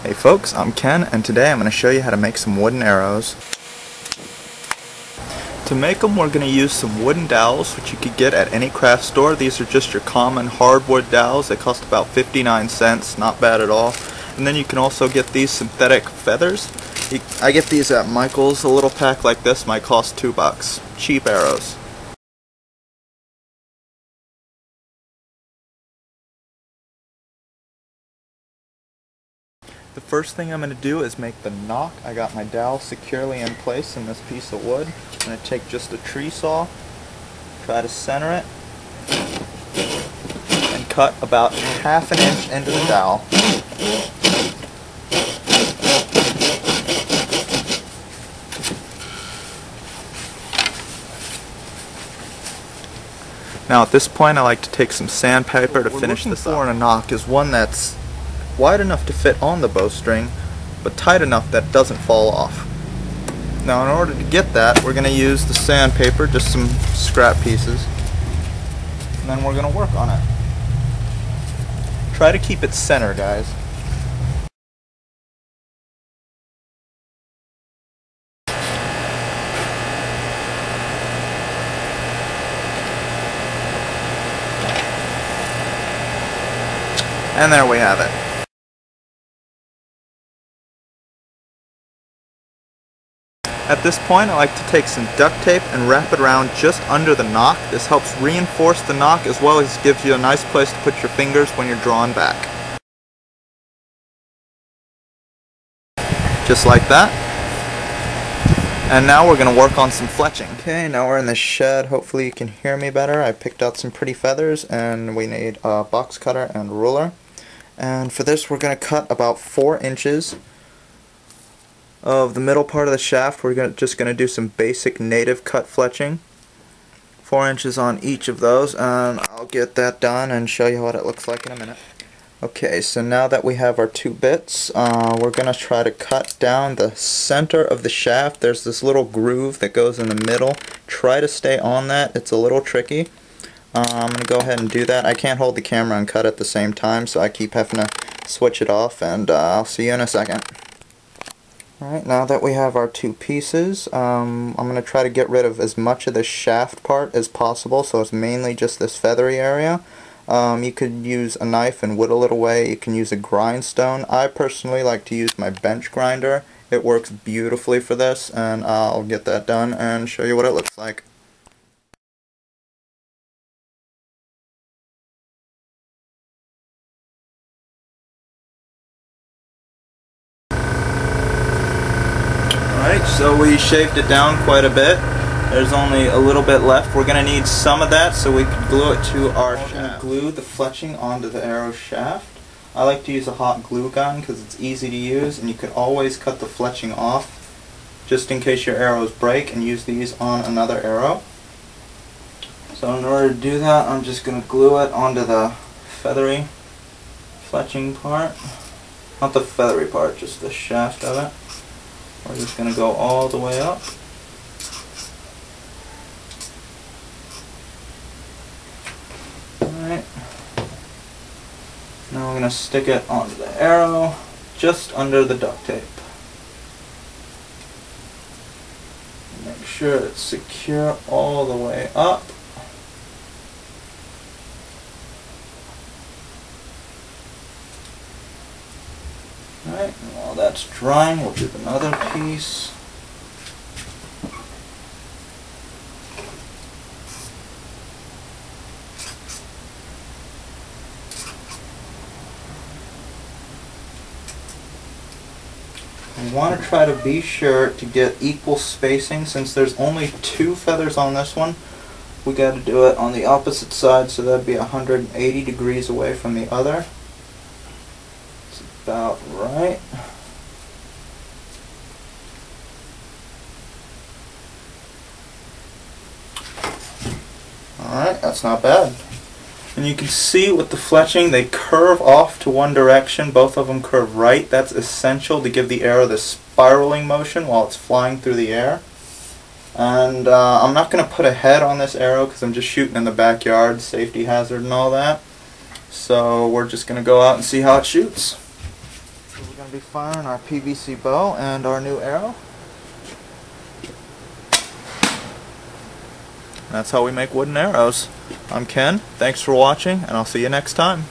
Hey folks, I'm Ken, and today I'm going to show you how to make some wooden arrows. To make them, we're going to use some wooden dowels, which you could get at any craft store. These are just your common hardwood dowels. They cost about 59 cents, not bad at all. And then you can also get these synthetic feathers. I get these at Michael's. A little pack like this might cost $2. Cheap arrows. The first thing I'm going to do is make the knock. I got my dowel securely in place in this piece of wood. I'm going to take just a tree saw, try to center it, and cut about ½ an inch into the dowel. Now at this point I like to take some sandpaper to finish this up. What we're looking for in a knock is one that's wide enough to fit on the bowstring, but tight enough that it doesn't fall off. Now in order to get that, we're going to use the sandpaper, just some scrap pieces, and then we're going to work on it. Try to keep it center, guys. And there we have it. At this point, I like to take some duct tape and wrap it around just under the knock. This helps reinforce the knock as well as gives you a nice place to put your fingers when you're drawing back. Just like that. And now we're going to work on some fletching. Okay, now we're in the shed. Hopefully you can hear me better. I picked out some pretty feathers and we need a box cutter and ruler. And for this we're going to cut about 4 inches of the middle part of the shaft. We're just going to do some basic native cut fletching. 4 inches on each of those, and I'll get that done and show you what it looks like in a minute. Okay, so now that we have our 2 bits, we're going to try to cut down the center of the shaft. There's this little groove that goes in the middle. Try to stay on that. It's a little tricky. I'm going to go ahead and do that. I can't hold the camera and cut at the same time, so I keep having to switch it off, and I'll see you in a second. Alright, now that we have our 2 pieces, I'm going to try to get rid of as much of the shaft part as possible, so it's mainly just this feathery area. You could use a knife and whittle it away. You can use a grindstone. I personally like to use my bench grinder. It works beautifully for this, and I'll get that done and show you what it looks like. Alright, so we shaved it down quite a bit. There's only a little bit left. We're going to need some of that so we can glue it to our shaft. We're going to glue the fletching onto the arrow shaft. I like to use a hot glue gun because it's easy to use, and you can always cut the fletching off just in case your arrows break, and use these on another arrow. So in order to do that, I'm just going to glue it onto the feathery fletching part. Not the feathery part, just the shaft of it. We're just going to go all the way up. Alright. Now we're going to stick it onto the arrow just under the duct tape. Make sure it's secure all the way up. Alright, and while that's drying, we'll do another piece. We want to try to be sure to get equal spacing. Since there's only 2 feathers on this one, we got to do it on the opposite side, so that'd be 180 degrees away from the other. About right. Alright, that's not bad. And you can see with the fletching, they curve off to one direction. Both of them curve right. That's essential to give the arrow the spiraling motion while it's flying through the air. And I'm not going to put a head on this arrow because I'm just shooting in the backyard, safety hazard and all that. So we're just going to go out and see how it shoots. going to be firing our PVC bow and our new arrow. That's how we make wooden arrows. I'm Ken, thanks for watching, and I'll see you next time.